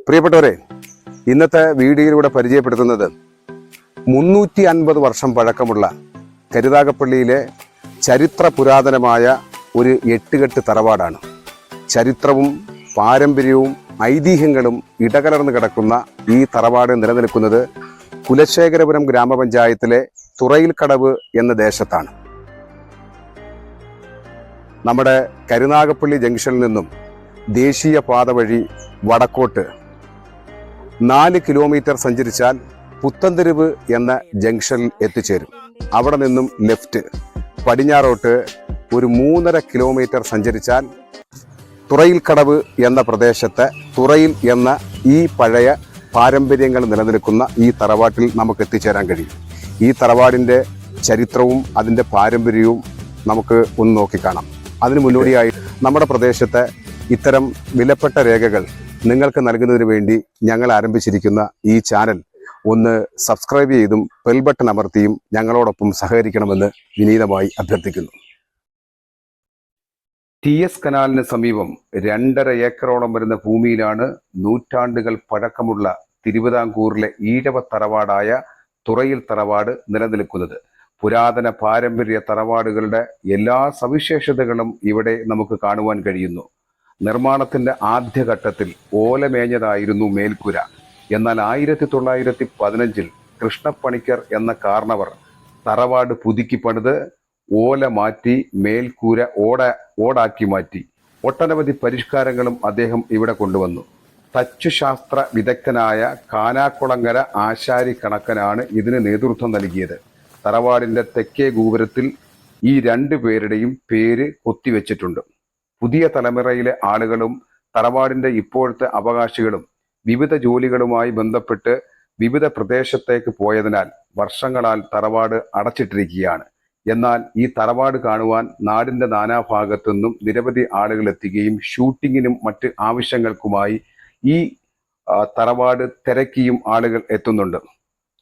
പ്രിയപ്പെട്ടവരെ, ഇന്നത്തെ വീഡിയോയിലൂടെ പരിചയപ്പെടുത്തുന്നത് 350 വർഷം പഴക്കമുള്ള കരുനാഗപ്പള്ളിയിലെ ചരിത്ര പുരാതനമായ ഒരു എട്ടുകെട്ട് തറവാടാണ്. ചരിത്രവും പാരമ്പര്യവും ഐതിഹ്യങ്ങളും ഇടകലർന്ന് കിടക്കുന്ന ഈ തറവാട് നിലനിൽക്കുന്നത് കുലശേഖരപുരം ഗ്രാമപഞ്ചായത്തിലെ തുറയിൽക്കടവ് എന്ന ദേശത്താണ്. നമ്മുടെ കരുനാഗപ്പള്ളി ജംഗ്ഷനിൽ നിന്നും ദേശീയപാത വഴി വടക്കോട്ട് 4 കിലോമീറ്റർ സഞ്ചരിച്ചാൽ പുത്തൻതെരുവ് എന്ന ജംഗ്ഷനിൽ എത്തിച്ചേരും. അവിടെ നിന്നും ലെഫ്റ്റ് പടിഞ്ഞാറോട്ട് ഒരു 3.5 കിലോമീറ്റർ സഞ്ചരിച്ചാൽ തുറയിൽക്കടവ് എന്ന പ്രദേശത്തെ തുറയിൽ എന്ന ഈ പഴയ പാരമ്പര്യങ്ങൾ നിലനിൽക്കുന്ന ഈ തറവാട്ടിൽ നമുക്ക് എത്തിച്ചേരാൻ കഴിയും. ഈ തറവാടിൻ്റെ ചരിത്രവും അതിൻ്റെ പാരമ്പര്യവും നമുക്ക് ഒന്ന് നോക്കിക്കാണാം. അതിനു മുന്നോടിയായി നമ്മുടെ പ്രദേശത്തെ ഇത്തരം വിലപ്പെട്ട രേഖകൾ നിങ്ങൾക്ക് നൽകുന്നതിന് വേണ്ടി ഞങ്ങൾ ആരംഭിച്ചിരിക്കുന്ന ഈ ചാനൽ ഒന്ന് സബ്സ്ക്രൈബ് ചെയ്തും ബെൽ ബട്ടൺ അമർത്തിയും ഞങ്ങളോടൊപ്പം സഹകരിക്കണമെന്ന് വിനീതമായി അഭ്യർത്ഥിക്കുന്നു. TS കനാലിന് സമീപം 2.5 ഏക്കറോളം വരുന്ന ഭൂമിയിലാണ് നൂറ്റാണ്ടുകൾ പഴക്കമുള്ള തിരുവിതാംകൂറിലെ ഈഴവ തറവാടായ തുറയിൽ തറവാട് നിലനിൽക്കുന്നത്. പുരാതന പാരമ്പര്യ തറവാടുകളുടെ എല്ലാ സവിശേഷതകളും ഇവിടെ നമുക്ക് കാണുവാൻ കഴിയുന്നു. നിർമ്മാണത്തിന്റെ ആദ്യഘട്ടത്തിൽ ഓലമേഞ്ഞതായിരുന്നു മേൽക്കുര. എന്നാൽ 1915 കൃഷ്ണപ്പണിക്കർ എന്ന കാരണവർ തറവാട് പുതുക്കി പണിത് ഓല മാറ്റി മേൽക്കൂര ഓടാക്കി മാറ്റി. ഒട്ടനവധി പരിഷ്കാരങ്ങളും അദ്ദേഹം ഇവിടെ കൊണ്ടുവന്നു. തച്ചുശാസ്ത്ര വിദഗ്ധനായ കാനാക്കുളങ്ങര ആശാരി കണക്കനാണ് ഇതിന് നേതൃത്വം നൽകിയത്. തറവാടിന്റെ തെക്കേ ഗോപുരത്തിൽ ഈ 2 പേരുടെയും പേര് കൊത്തിവെച്ചിട്ടുണ്ട്. പുതിയ തലമുറയിലെ ആളുകളും തറവാടിന്റെ ഇപ്പോഴത്തെ അവകാശികളും വിവിധ ജോലികളുമായി ബന്ധപ്പെട്ട് വിവിധ പ്രദേശത്തേക്ക് പോയതിനാൽ വർഷങ്ങളാൽ തറവാട് അടച്ചിട്ടിരിക്കുകയാണ്. എന്നാൽ ഈ തറവാട് കാണുവാൻ നാടിന്റെ നാനാഭാഗത്തു നിന്നും നിരവധി ആളുകൾ എത്തുകയും ഷൂട്ടിങ്ങിനും മറ്റ് ആവശ്യങ്ങൾക്കുമായി ഈ തറവാട് തിരക്കിയും ആളുകൾ എത്തുന്നുണ്ട്.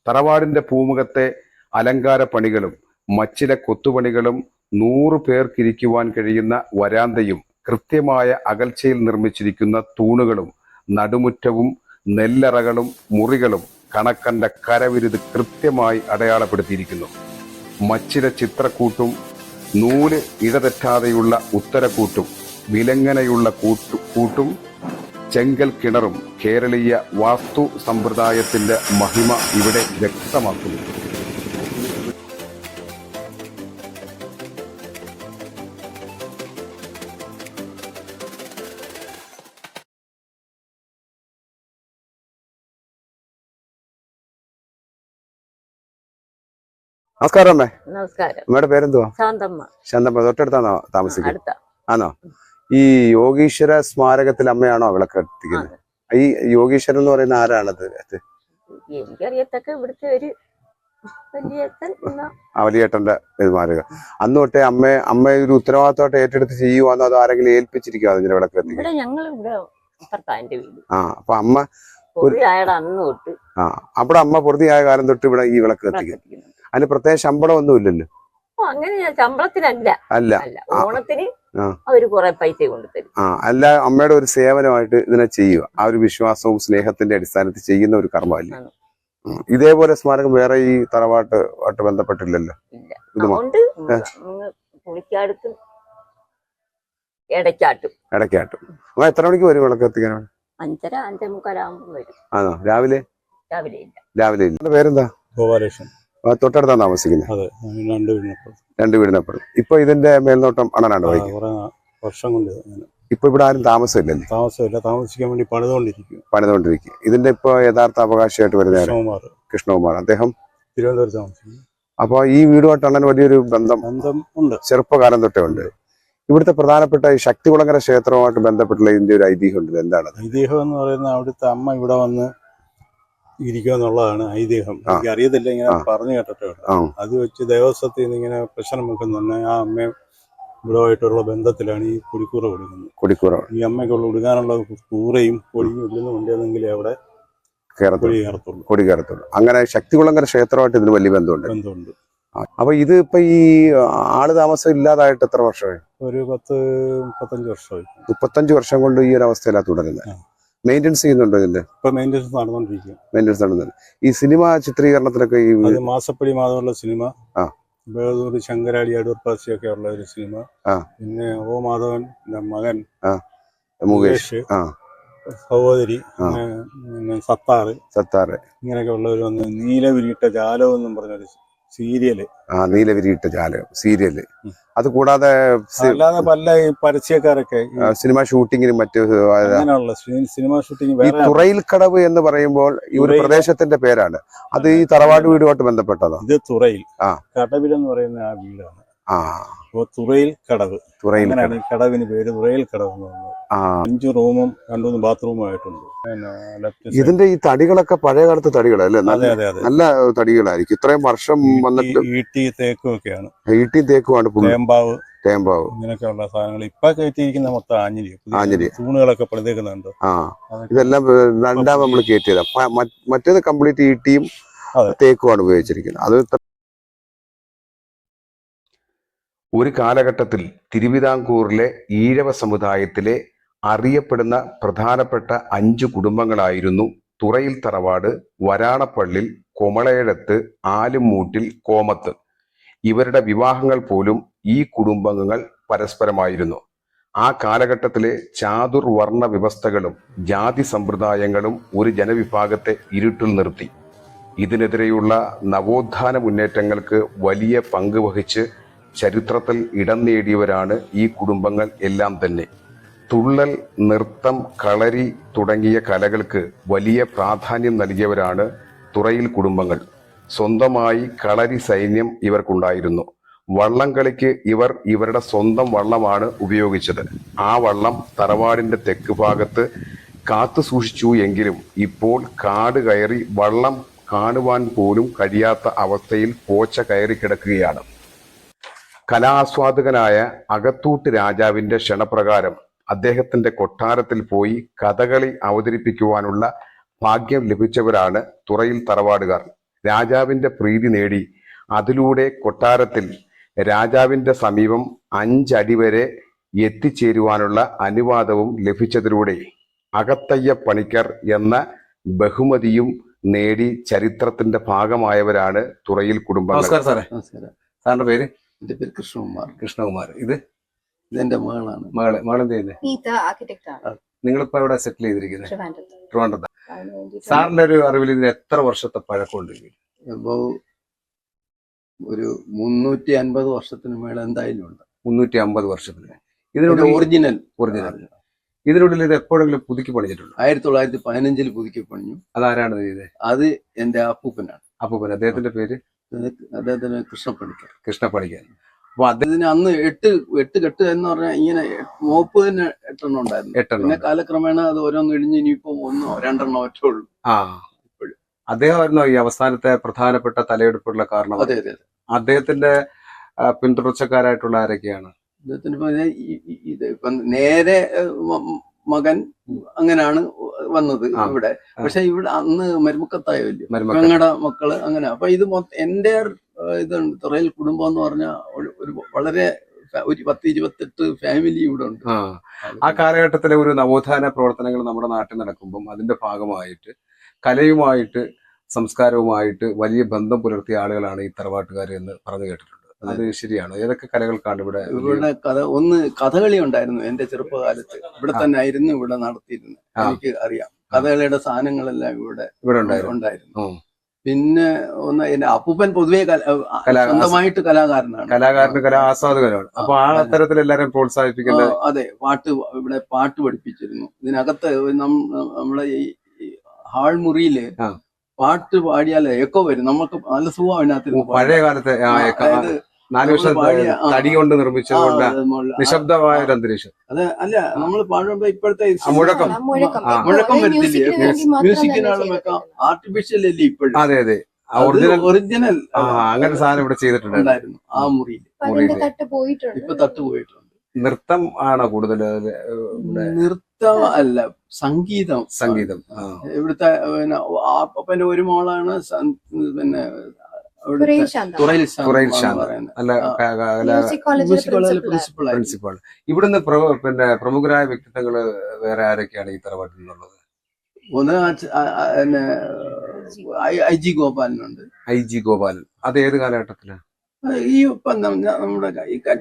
തറവാടിന്റെ പൂമുഖത്തെ അലങ്കാര പണികളും മച്ചില കൊത്തുപണികളും 100 പേർക്കിരിക്കുവാൻ കഴിയുന്ന വരാന്തയും കൃത്യമായ അകൽച്ചയിൽ നിർമ്മിച്ചിരിക്കുന്ന തൂണുകളും നടുമുറ്റവും നെല്ലറകളും മുറികളും കണക്കന്റെ കരവിരുത് കൃത്യമായി അടയാളപ്പെടുത്തിയിരിക്കുന്നു. മച്ചില ചിത്രക്കൂട്ടും നൂല് ഇടതെറ്റാതെയുള്ള ഉത്തരക്കൂട്ടും വിലങ്ങനെയുള്ള കൂട്ടും ചെങ്കൽ കിണറും കേരളീയ വാസ്തു സമ്പ്രദായത്തിന്റെ മഹിമ ഇവിടെ വ്യക്തമാക്കുന്നു. നമസ്കാരം അമ്മേ. നമസ്കാരം. അമ്മയുടെ പേരെന്തുവാ? ശാന്തമ്മ. ശാന്തമ്മ. തൊട്ടടുത്താണോ താമസിക്കുന്നത്? ആണോ? ഈ യോഗീശ്വര സ്മാരകത്തിൽ അമ്മയാണോ വിളക്ക് എത്തിക്കുന്നത്? ഈ യോഗീശ്വരൻ എന്ന് പറയുന്ന ആരാണത്? എനിക്കറിയത്തൊക്കെ ഇവിടുത്തെ ഒരു വലിയേട്ടന്റെ സ്മാരകം. അന്ന് തൊട്ടേ അമ്മ ഒരു ഉത്തരവാദിത്തമായിട്ട് ഏറ്റെടുത്ത് ചെയ്യുവാന്നോ അതോ ആരെങ്കിലും ഏൽപ്പിച്ചിരിക്കുവോ അതിന്റെ വിളക്ക് എത്തിക്കുന്നത്? അപ്പൊ അമ്മ അവിടെ അമ്മ പൊറുതിയായ കാലം തൊട്ട് ഇവിടെ ഈ വിളക്ക് എത്തിക്കും. അതിന് പ്രത്യേക ശമ്പളം ഒന്നും ഇല്ലല്ലോ? അങ്ങനെ ശമ്പളത്തിനല്ല, അല്ല ഓണത്തിന് അവര് കുറെ പൈസ കൊണ്ടുതരും. അല്ല, അമ്മയുടെ ഒരു സേവനമായിട്ട് ഇതിനെ ചെയ്യുക. ആ ഒരു വിശ്വാസവും സ്നേഹത്തിന്റെ അടിസ്ഥാനത്തിൽ ചെയ്യുന്ന ഒരു കർമ്മമല്ലേ? ഇതേപോലെ സ്മാരകം വേറെ ഈ തറവാട്ടുമായിട്ട് ബന്ധപ്പെട്ടില്ലല്ലോ? ഇടയ്ക്കാട്ടും. എത്ര മണിക്ക് വരും വിളക്ക് എത്തിക്കാനാണ്? 5:30 5:45 വരും. ആണോ? രാവിലെ ഇല്ല. പേരെന്താ? ഗോപാലകൃഷ്ണൻ. തൊട്ടടുത്താണ് താമസിക്കുന്നത്? 2 വീടിനപ്പുറം. ഇപ്പൊ ഇതിന്റെ മേൽനോട്ടം അണനാണ് വർഷം കൊണ്ട്. ഇപ്പൊ ഇവിടെ ആരും താമസമില്ലല്ലേ? താമസിക്കാൻ വേണ്ടി പണിതുകൊണ്ടിരിക്കും. ഇതിന്റെ ഇപ്പൊ യഥാർത്ഥ അവകാശമായിട്ട് വരുന്ന കൃഷ്ണകുമാർ, അദ്ദേഹം തിരുവനന്തപുരത്ത് താമസിക്കുന്നു. അപ്പൊ ഈ വീടുമായിട്ട് അണ്ണന് വലിയൊരു ബന്ധം ഉണ്ട്, ചെറുപ്പകാലം തൊട്ടേ ഉണ്ട്. ഇവിടുത്തെ പ്രധാനപ്പെട്ട ഈ ശക്തികുളങ്ങര ക്ഷേത്രവുമായിട്ട് ബന്ധപ്പെട്ടുള്ള ഇതിന്റെ ഒരു ഐതിഹ്യം ഉണ്ട്. എന്താണ് ഐതിഹ്യം എന്ന് പറയുന്നത്? അവിടുത്തെ അമ്മ ഇവിടെ വന്ന് ഇരിക്കുക എന്നുള്ളതാണ് ഐതിഹ്യം. എനിക്ക് അറിയത്തില്ല, ഇങ്ങനെ പറഞ്ഞു കേട്ടിട്ടേ ഉള്ളൂ. അത് വെച്ച് ദേവസ്വത്തിൽ നിന്ന് ഇങ്ങനെ പ്രശ്നം വെക്കുന്ന ആ അമ്മ ഇവിടുമായിട്ടുള്ള ബന്ധത്തിലാണ് ഈ കൊടിക്കൂറ കൊടുക്കുന്നത്. ഈ അമ്മയ്ക്കുള്ള ഉടുക്കാനുള്ള കൂറയും പൊടിയും ഇല്ലെന്ന് കൊണ്ടുവന്നെങ്കിൽ അവിടെ കൊടി കയറത്തുള്ളൂ. അങ്ങനെ ശക്തികുളങ്ങര ക്ഷേത്രമായിട്ട് ഇതിന് വലിയ ബന്ധമുണ്ട്. അപ്പൊ ഇത് ഇപ്പൊ ഈ ആള് താമസം ഇല്ലാതായിട്ട് എത്ര വർഷമായി? ഒരു 10-35 വർഷമായി. 35 വർഷം കൊണ്ട് ഈ ഒരു അവസ്ഥയിലാണ് തുടരുന്നത്. മെയിൻ്റെനൻസ് ചെയ്യുന്നുണ്ടോ ഇതിന്റെ? ഇപ്പൊ മെയിൻ്റെനൻസ് നടന്നുകൊണ്ടിരിക്കുക. മെയിൻ്റെനൻസ് നടന്നത്. ഈ സിനിമ ചിത്രീകരണത്തിലൊക്കെ ഈ അത് മാസപ്പടി മാധവനുള്ള സിനിമ, ആ. ബേദൂർ ശങ്കരാടി അടൂർ പാസിയൊക്കെ ഉള്ള ഒരു സിനിമ, ആ. പിന്നെ ഓ മാധവന്റെ മകൻ മുകേഷ്, സഹോദരി, പിന്നെ സത്താറ് ഇങ്ങനെയൊക്കെ ഉള്ളവർ വന്ന് നീലവിരിയിട്ട ജാലകം എന്നും പറഞ്ഞൊരു സീരിയല്. നീലവിരിയിട്ട ജാലകം സീരിയല്. അത് കൂടാതെ അല്ലാതെ പല പരസ്യക്കാരൊക്കെ സിനിമ ഷൂട്ടിങ്ങിനും മറ്റ് അങ്ങനെയുള്ള സിനിമ ഷൂട്ടിങ്. ഈ തുറയിൽ കടവ് എന്ന് പറയുമ്പോൾ ഈ ഒരു പ്രദേശത്തിന്റെ പേരാണ്. അത് ഈ തറവാട് വീടുമായിട്ട് ബന്ധപ്പെട്ടതോ? ഇത് തുറയിൽ കടവിലെന്ന് പറയുന്ന ആ വീടാണ്. തുറയിൽ കടവ്, അങ്ങനെയാണ് ഈ കടവിന് പേര്. തുറയിൽ കടവ് എന്ന് പറഞ്ഞത് 5 റൂമും 2-3 ബാത്റൂമും ആയിട്ടുണ്ട്. ഇതിന്റെ ഈ തടികളൊക്കെ പഴയ കാലത്തെ തടികളല്ലേ? നല്ല തടികളായിരിക്കും. ഇത്രയും വർഷം വന്നിട്ട് ഈട്ടി തേക്കും ഒക്കെയാണ്. ഈട്ടി തേക്കുമാണ്. തേമ്പാവ് ഇങ്ങനെയൊക്കെയുള്ള സാധനങ്ങൾ ഇപ്പൊ കയറ്റിയിരിക്കുന്ന മൊത്തം ആഞ്ഞിലി തൂണുകളൊക്കെ പണിതേക്കുന്നുണ്ട്. ഇതെല്ലാം രണ്ടാം നമ്മൾ കയറ്റിയത്. മറ്റേത് കംപ്ലീറ്റ് ഈട്ടിയും തേക്കുമാണ് ഉപയോഗിച്ചിരിക്കുന്നത്. അത് ഒരു കാലഘട്ടത്തിൽ തിരുവിതാംകൂറിലെ ഈഴവ സമുദായത്തിലെ അറിയപ്പെടുന്ന പ്രധാനപ്പെട്ട 5 കുടുംബങ്ങളായിരുന്നു തുറയിൽ തറവാട്, വരാണപ്പള്ളിൽ, കൊമളയിടത്ത്, ആലുംമൂട്ടിൽ, കോമത്ത്. ഇവരുടെ വിവാഹങ്ങൾ പോലും ഈ കുടുംബങ്ങൾ പരസ്പരമായിരുന്നു. ആ കാലഘട്ടത്തിലെ ചാതുർവർണ്ണ വ്യവസ്ഥകളും ജാതി സമ്പ്രദായങ്ങളും ഒരു ജനവിഭാഗത്തെ ഇരുട്ടിൽ നിർത്തി. ഇതിനെതിരെയുള്ള നവോത്ഥാന മുന്നേറ്റങ്ങൾക്ക് വലിയ പങ്ക് വഹിച്ച് ചരിത്രത്തിൽ ഇടം നേടിയവരാണ് ഈ കുടുംബങ്ങൾ എല്ലാം തന്നെ. തുള്ളൽ, നൃത്തം, കളരി തുടങ്ങിയ കലകൾക്ക് വലിയ പ്രാധാന്യം നൽകിയവരാണ് തുറയിൽ കുടുംബങ്ങൾ. സ്വന്തമായി കളരി സൈന്യം ഇവർക്കുണ്ടായിരുന്നു. വള്ളം കളിക്ക് ഇവർ ഇവരുടെ സ്വന്തം വള്ളമാണ് ഉപയോഗിച്ചത്. ആ വള്ളം തറവാടിന്റെ തെക്ക് ഭാഗത്ത് കാത്തു സൂക്ഷിച്ചു എങ്കിലും ഇപ്പോൾ കാട് കയറി വള്ളം കാണുവാൻ പോലും കഴിയാത്ത അവസ്ഥയിൽ പോച്ച കയറി കിടക്കുകയാണ്. കലാസ്വാദകനായ അകത്തൂട്ട് രാജാവിന്റെ ക്ഷണപ്രകാരം അദ്ദേഹത്തിന്റെ കൊട്ടാരത്തിൽ പോയി കഥകളി അവതരിപ്പിക്കുവാനുള്ള ഭാഗ്യം ലഭിച്ചവരാണ് തുറയിൽ തറവാടുകാർ. രാജാവിന്റെ പ്രീതി നേടി അതിലൂടെ കൊട്ടാരത്തിൽ രാജാവിന്റെ സമീപം 5 അടി വരെ എത്തിച്ചേരുവാനുള്ള അനുവാദവും ലഭിച്ചതിലൂടെ അകത്തയ്യ പണിക്കർ എന്ന ബഹുമതിയും നേടി ചരിത്രത്തിന്റെ ഭാഗമായവരാണ് തുറയിൽ കുടുംബങ്ങൾ. നമസ്കാരം സാറേ. സാറിന്റെ പേര്? എന്റെ പേര് കൃഷ്ണകുമാർ. കൃഷ്ണകുമാർ. ഇതെന്റെ മകളാണ്. മകളെന്ത് ചെയ്യുന്നത്? നിങ്ങളിപ്പോ ഇവിടെ സെറ്റിൽ ചെയ്തിരിക്കുന്നത് ട്രിവാൻഡ്രത്ത്. സാറിന്റെ ഒരു അറിവിൽ ഇതിന് എത്ര വർഷത്തെ പഴക്കമുണ്ട്? ഇപ്പോ ഒരു 350 വർഷത്തിന് മേലെ എന്തായാലും ഉണ്ട്. 350 വർഷത്തിന്. ഇതിനുള്ളിൽ ഒറിജിനൽ. ഇതിനുള്ളിൽ ഇത് എപ്പോഴെങ്കിലും പുതുക്കി പണിഞ്ഞിട്ടുണ്ടോ? 1915 പുതുക്കി പണിഞ്ഞു. അതാരാണ് ചെയ്തത്? അത് എന്റെ അപ്പൂപ്പനാണ്. അപ്പൂപ്പൻ. അദ്ദേഹത്തിന്റെ പേര്? അദ്ദേഹത്തിന് കൃഷ്ണപ്പണിക്കർ. അപ്പൊ അദ്ദേഹത്തിന് അന്ന് 8 കെട്ട് എന്ന് പറഞ്ഞാൽ ഇങ്ങനെ 30 8 ഉണ്ടായിരുന്നു. പിന്നെ കാലക്രമേണ അത് ഓരോന്ന് ഇടിഞ്ഞ് ഇനിയിപ്പോ 1 2 ഒറ്റ ഉള്ളൂ. അദ്ദേഹമായിരുന്നു ഈ അവസാനത്തെ പ്രധാനപ്പെട്ട തലയെടുപ്പുള്ള കാരണം. അതെ. അദ്ദേഹത്തിന്റെ പിന്തുടർച്ചക്കാരായിട്ടുള്ള ആരൊക്കെയാണ്? അദ്ദേഹത്തിന് നേരെ മകൻ അങ്ങനെയാണ് വന്നത് ഇവിടെ. പക്ഷെ ഇവിടെ അന്ന് മരുമക്കത്തായല്ലോ, ഞങ്ങളുടെ മക്കള് അങ്ങനെ. അപ്പൊ ഇത് എന്റെ ഇതുണ്ട്. തുറയിൽ കുടുംബം എന്ന് പറഞ്ഞാൽ ഒരു വളരെ ഒരു 10-28 ഫാമിലി ഇവിടെ ഉണ്ട്. ആ കാലഘട്ടത്തിലെ ഒരു നവോത്ഥാന പ്രവർത്തനങ്ങൾ നമ്മുടെ നാട്ടിൽ നടക്കുമ്പോൾ അതിന്റെ ഭാഗമായിട്ട് കലയുമായിട്ട് സംസ്കാരവുമായിട്ട് വലിയ ബന്ധം പുലർത്തിയ ആളുകളാണ് ഈ തറവാട്ടുകാർ എന്ന് പറഞ്ഞു കേട്ടിട്ടുണ്ട്. അത് ശരിയാണ്. ഏതൊക്കെ കലകൾക്കാണ് ഇവിടെ? ഒന്ന് കഥകളി ഉണ്ടായിരുന്നു എന്റെ ചെറുപ്പകാലത്ത്. ഇവിടെ തന്നെ ആയിരുന്നു, ഇവിടെ നടത്തിയിരുന്നു. എനിക്ക് അറിയാം. കഥകളിയുടെ സാധനങ്ങളെല്ലാം ഇവിടെ ഉണ്ടായിരുന്നു. പിന്നെ ഒന്ന് എന്റെ അപ്പൂപ്പൻ പൊതുവെ സ്വന്തമായിട്ട് കലാകാരനാണ്, കലാ ആസ്വാദകനാണ്. അപ്പൊ ആ തരത്തിൽ എല്ലാവരും പ്രോത്സാഹിപ്പിക്കുന്നത്. അതെ. ഇവിടെ പാട്ട് പഠിപ്പിച്ചിരുന്നു. ഇതിനകത്ത് നമ്മളെ ഈ ഹാൾ മുറിയില് പാട്ട് പാടിയാൽ എക്കോ വരും. നമുക്ക് നല്ല സുഖം അതിനകത്ത്. പഴയ കാലത്തെ 4 വർഷം തടി കൊണ്ട് നിർമ്മിച്ചതുകൊണ്ട് നിശബ്ദമായ ഒരു അന്തരീക്ഷം. അത് അല്ല, നമ്മൾ പാടുമ്പോ ഇപ്പോഴത്തെ മുഴക്കം വരുന്നില്ലേ? മ്യൂസിക്കിനാളും വെക്കാം. ആർട്ടിഫിഷ്യൽ അല്ലേ ഇപ്പോഴും? അതെ. ഒറിജിനൽ അങ്ങനെ സാധനം ഇവിടെ ചെയ്തിട്ടുണ്ടായിരുന്നു ആ മുറിയിൽ. ഇപ്പൊ തട്ട് പോയിട്ടുണ്ട്. നൃത്തം ആണോ കൂടുതൽ? നൃത്തം അല്ല, സംഗീതം. ഇവിടുത്തെ അപ്പന്റെ ഒരു മോളാണ് പിന്നെ തുറയിൽ പ്രിൻസിപ്പാൾ. ഇവിടുന്ന് പിന്നെ പ്രമുഖരായ വ്യക്തിത്വങ്ങള് വേറെ ആരൊക്കെയാണ് ഈ തറവാട്ടിൽ നിന്നുള്ളത്? ഒന്ന് പിന്നെ IG ഗോപാലനുണ്ട്. IG ഗോപാലൻ. അത് ഏത് കാലഘട്ടത്തിലാണ്? ഈ ഇപ്പം നമ്മുടെ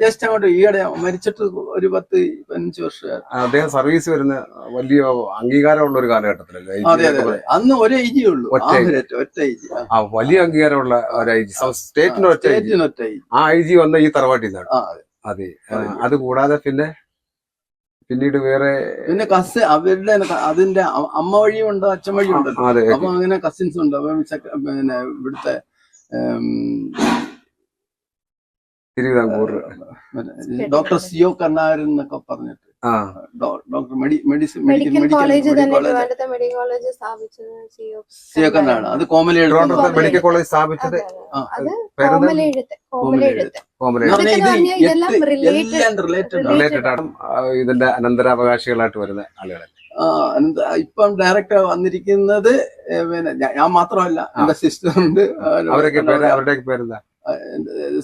ജസ്റ്റ് അങ്ങോട്ട് ഈയിടെ മരിച്ചിട്ട് ഒരു 10-15 വർഷം. അദ്ദേഹം സർവീസ് വരുന്ന വലിയ അംഗീകാരമുള്ള ഒരു കാലഘട്ടത്തിലല്ലേ? അതെ അതെ അതെ. അന്ന് ഒരു IG ഉള്ളൂ, ഒറ്റ IG. വലിയ അംഗീകാരമുള്ള ഒരു IG, സ്റ്റേറ്റിന് ഒറ്റ IG. ആ IG വന്ന ഈ തറവാട്ടിൽ നിന്നാണ്. അതെ. അത് കൂടാതെ പിന്നീട് വേറെ പിന്നെ അവരുടെ അതിന്റെ അമ്മ വഴിയും ഉണ്ട്, അച്ഛൻ വഴിയും ഉണ്ടല്ലോ. അപ്പൊ അങ്ങനെ കസിൻസ് ഉണ്ട്. അപ്പൊ പിന്നെ ഇവിടുത്തെ തിരുവിതാംകൂർ ഡോക്ടർ CO കരുണാകരൻ എന്നൊക്കെ പറഞ്ഞിട്ട് doctor medical college CO Karunakaran. അത് കോമലയെഴുത്ത് മെഡിക്കൽ കോളേജ് സ്ഥാപിച്ചത് റിലേറ്റഡ് ആണ്. ഇതിന്റെ അനന്തരാവകാശികളായിട്ട് വരുന്ന ആളുകളെ ഇപ്പം ഡയറക്റ്റ് വന്നിരിക്കുന്നത് പിന്നെ ഞാൻ മാത്രമല്ല, എന്റെ സിസ്റ്റർ ഉണ്ട്. അവരുടെയൊക്കെ പേരെന്താ?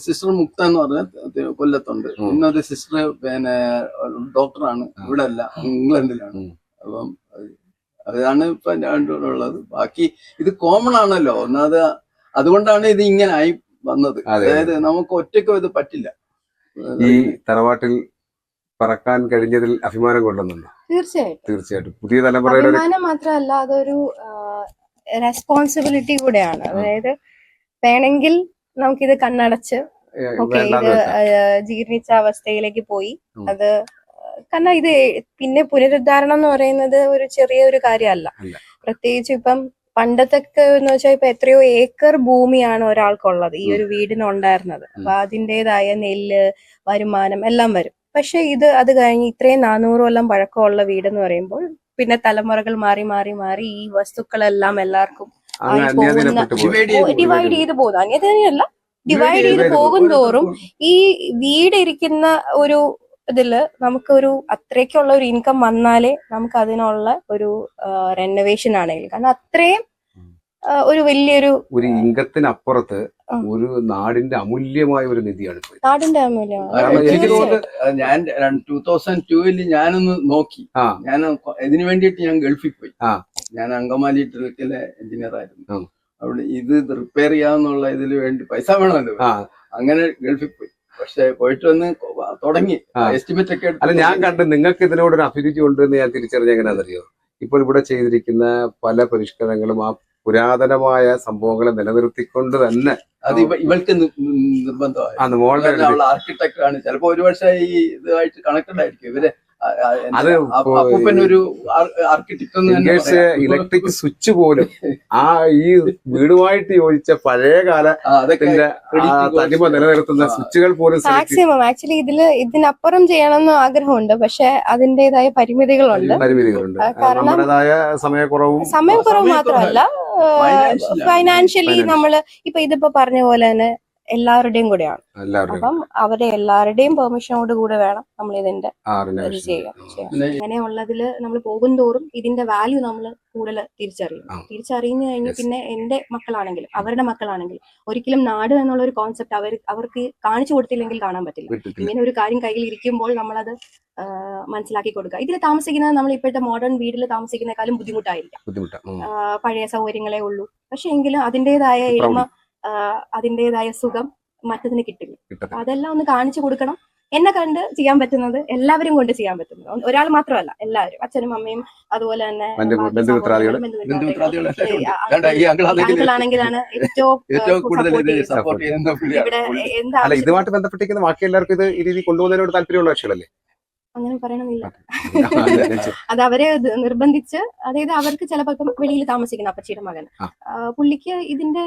സിസ്റ്റർ മുക്ത എന്ന് പറഞ്ഞ കൊല്ലത്തുണ്ട്. ഇന്നൊരു സിസ്റ്റർ പിന്നെ ഡോക്ടറാണ്, ഇവിടെ അല്ല, ഇംഗ്ലണ്ടിലാണ്. അപ്പം അതാണ് ഇപ്പൊ ഉള്ളത്. ബാക്കി ഇത് കോമൺ ആണല്ലോ ഒന്നത്, അതുകൊണ്ടാണ് ഇത് ഇങ്ങനെ ആയി വന്നത്. അതായത് നമുക്ക് ഒറ്റയ്ക്ക് ഇത് പറ്റില്ല. ഈ തറവാട്ടിൽ പറക്കാൻ കഴിഞ്ഞതിൽ അഭിമാനം കൊള്ളുന്നുണ്ട്. തീർച്ചയായിട്ടും പുതിയ തലമുറയുടെ അഭിമാനം മാത്രമല്ല, അതൊരു റെസ്പോൺസിബിലിറ്റി കൂടെയാണ്. അതായത് വേണമെങ്കിൽ നമുക്കിത് കണ്ണടച്ച് ഇത് ജീർണിച്ച അവസ്ഥയിലേക്ക് പോയി. അത് കാരണം ഇത് പിന്നെ പുനരുദ്ധാരണം എന്ന് പറയുന്നത് ഒരു ചെറിയൊരു കാര്യമല്ല. പ്രത്യേകിച്ച് ഇപ്പം പണ്ടത്തൊക്കെ എന്ന് വെച്ചാൽ ഇപ്പൊ എത്രയോ ഏക്കർ ഭൂമിയാണ് ഒരാൾക്കുള്ളത്, ഈ ഒരു വീടിനുണ്ടായിരുന്നത്. അപ്പൊ അതിൻ്റെതായ നെല്ല്, വരുമാനം എല്ലാം വരും. പക്ഷെ അത് കഴിഞ്ഞ് ഇത്രയും 400 കൊല്ലം പഴക്കമുള്ള വീടെന്ന് പറയുമ്പോൾ പിന്നെ തലമുറകൾ മാറി മാറി മാറി ഈ വസ്തുക്കളെല്ലാം എല്ലാവർക്കും ഡിവൈഡ് ചെയ്ത് പോകുന്നു. അന്യതല്ല, ഡിവൈഡ് ചെയ്ത് പോകും തോറും ഈ വീട് ഇരിക്കുന്ന ഒരു ഇതില് നമുക്കൊരു അത്രയ്ക്കുള്ള ഒരു ഇൻകം വന്നാലേ നമുക്ക് അതിനുള്ള ഒരു റെനോവേഷൻ ആണെങ്കിൽ, കാരണം അത്രയും ഒരു വലിയൊരു ഇൻകത്തിനപ്പുറത്ത് ഒരു നാടിന്റെ അമൂല്യമായ ഒരു നിധിയാണ് നാടിന്റെ അമൂല്യമാണ്. ഞാൻ 2002 ഞാനൊന്ന് നോക്കി. ഞാൻ ഇതിനു വേണ്ടിയിട്ട് ഞാൻ ഗൾഫിൽ പോയി. ഞാൻ അങ്കമാലി ട്രിക്കിലെ എഞ്ചിനീയർ ആയിരുന്നു. അവിടെ ഇത് റിപ്പയർ ചെയ്യാന്നുള്ള ഇതിന് വേണ്ടി പൈസ വേണമല്ലോ. അങ്ങനെ ഗൾഫിൽ പോയി. പക്ഷെ പോയിട്ട് വന്ന് തുടങ്ങി എസ്റ്റിമേറ്റ് ഒക്കെ. അല്ല, ഞാൻ കണ്ട് നിങ്ങൾക്ക് ഇതിനോടൊരു അഭിരുചി ഉണ്ടെന്ന് ഞാൻ തിരിച്ചറിഞ്ഞ എങ്ങനെയാണെന്നറിയോ? ഇപ്പോൾ ഇവിടെ ചെയ്തിരിക്കുന്ന പല പരിഷ്കരണങ്ങളും ആ പുരാതനമായ സംഭവങ്ങളെ നിലനിർത്തിക്കൊണ്ട് തന്നെ അത് ഇവൾക്ക് നിർബന്ധമായി. ആർക്കിടെക്ട് ആണ്. ചിലപ്പോ ഒരു വർഷം ഈ ഇതുമായിട്ട് കണക്റ്റഡ് ആയിരിക്കും ഇവര്. അത് ഒരു ആർക്കിടെക്ട് ഇലക്ട്രിക് സ്വിച്ച് പോലും ഈ വീടുമായിട്ട് യോജിച്ച പഴയകാല തനിമ നിലനിർത്തുന്ന സ്വിച്ചുകൾ പോലും മാക്സിമം ആക്ച്വലി ഇതിനപ്പുറം ചെയ്യണമെന്ന് ആഗ്രഹമുണ്ട്. പക്ഷെ അതിന്റേതായ പരിമിതികളുണ്ട്. നമ്മുടേതായ സമയക്കുറവ് മാത്രമല്ല, ഫൈനാൻഷ്യലി നമ്മള് ഇതിപ്പോ പറഞ്ഞ പോലെ തന്നെ എല്ലാവരുടെയും കൂടെയാണ്. അപ്പം അവരെ എല്ലാവരുടെയും പെർമിഷനോട് കൂടെ വേണം നമ്മൾ ഇതിന്റെ ചെയ്യാം. അങ്ങനെയുള്ളതില് നമ്മൾ പോകും തോറും ഇതിന്റെ വാല്യൂ നമ്മൾ കൂടുതൽ തിരിച്ചറിഞ്ഞു കഴിഞ്ഞ് പിന്നെ എന്റെ മക്കളാണെങ്കിലും അവരുടെ മക്കളാണെങ്കിലും ഒരിക്കലും നാട് എന്നുള്ള ഒരു കോൺസെപ്റ്റ് അവർക്ക് കാണിച്ചു കൊടുത്തില്ലെങ്കിൽ കാണാൻ പറ്റില്ല. ഇങ്ങനെ ഒരു കാര്യം കയ്യിൽ ഇരിക്കുമ്പോൾ നമ്മളത് മനസ്സിലാക്കി കൊടുക്കുക. ഇതിൽ താമസിക്കുന്നത് നമ്മൾ ഇപ്പോഴത്തെ മോഡേൺ വീട്ടിൽ താമസിക്കുന്നതിനേക്കാളും ബുദ്ധിമുട്ടായിരിക്കാം. പഴയ സൗകര്യങ്ങളേ ഉള്ളൂ. പക്ഷെ എങ്കിലും അതിൻ്റെതായ എളിമ, അതിൻ്റെതായ സുഖം മറ്റതിന് കിട്ടില്ല. അതെല്ലാം ഒന്ന് കാണിച്ചു കൊടുക്കണം. എന്നെ കണ്ട് ചെയ്യാൻ പറ്റുന്നത് എല്ലാവരും കൊണ്ട് ചെയ്യാൻ പറ്റുന്നത് ഒരാൾ മാത്രമല്ല, എല്ലാവരും, അച്ഛനും അമ്മയും അതുപോലെ തന്നെ അങ്കിളാണെങ്കിലാണ് ഏറ്റവും കൂടുതൽ ഇവിടെ എന്താ ഇതുമായിട്ട് ബന്ധപ്പെട്ടിരിക്കുന്ന ബാക്കി എല്ലാവർക്കും ഇത് ഈ രീതി കൊണ്ടുപോകുന്നതിനോട് താല്പര്യമുള്ള കക്ഷികളല്ലേ? അങ്ങനെ പറയണമെന്നില്ല. അത് അവരെ നിർബന്ധിച്ച്, അതായത് അവർക്ക് ചിലപ്പോൾ ഇപ്പം വെളിയിൽ താമസിക്കുന്ന അപ്പച്ചിയുടെ മകൻ, പുള്ളിക്ക് ഇതിന്റെ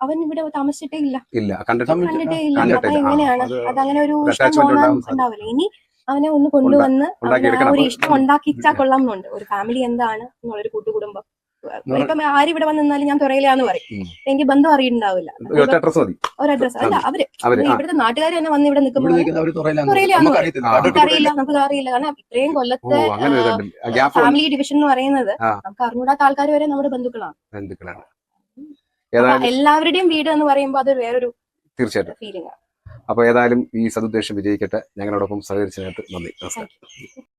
അവൻ ഇവിടെ താമസിച്ചിട്ടേ ഇല്ല, കണ്ടിട്ടേ ഇല്ല. അപ്പൊ എങ്ങനെയാണ് അതങ്ങനെ ഒരു ഇഷ്ടം ഉണ്ടാവില്ല. ഇനി അവനെ ഒന്ന് കൊണ്ടുവന്ന് ഒരു ഇഷ്ടം ഉണ്ടാക്കിച്ചാൽ കൊള്ളാം എന്നുണ്ട്. ഒരു ഫാമിലി എന്താണ് എന്നുള്ളൊരു കൂട്ടുകുടുംബം. ഇപ്പം ആരിവിടെ വന്ന് നിന്നാലും ഞാൻ തുറയിലാന്ന് പറയും. എനിക്ക് ബന്ധം അറിയിട്ടുണ്ടാവില്ല. ഒരു അഡ്രസ് അല്ല, അവര് ഇവിടുത്തെ നാട്ടുകാർ തന്നെ വന്ന് ഇവിടെ നിൽക്കുമ്പോൾ അറിയില്ല, നമുക്ക് അറിയില്ല. കാരണം ഇത്രയും കൊല്ലത്തെ ഫാമിലി ഡിവിഷൻ എന്ന് പറയുന്നത് നമുക്ക് അറിഞ്ഞൂടാത്ത ആൾക്കാർ വരെ നമ്മുടെ ബന്ധുക്കളാണ്. എല്ലാവരുടെയും വീട് എന്ന് പറയുമ്പോൾ അത് വേറൊരു തീർച്ചയായിട്ടും ഫീലിംഗ് ആണ്. അപ്പൊ ഏതായാലും ഈ സതുദ്ദേശം വിജയിക്കട്ടെ. ഞങ്ങളോടൊപ്പം സഹകരിച്ചതിനകത്ത് നന്ദി. നമസ്കാരം.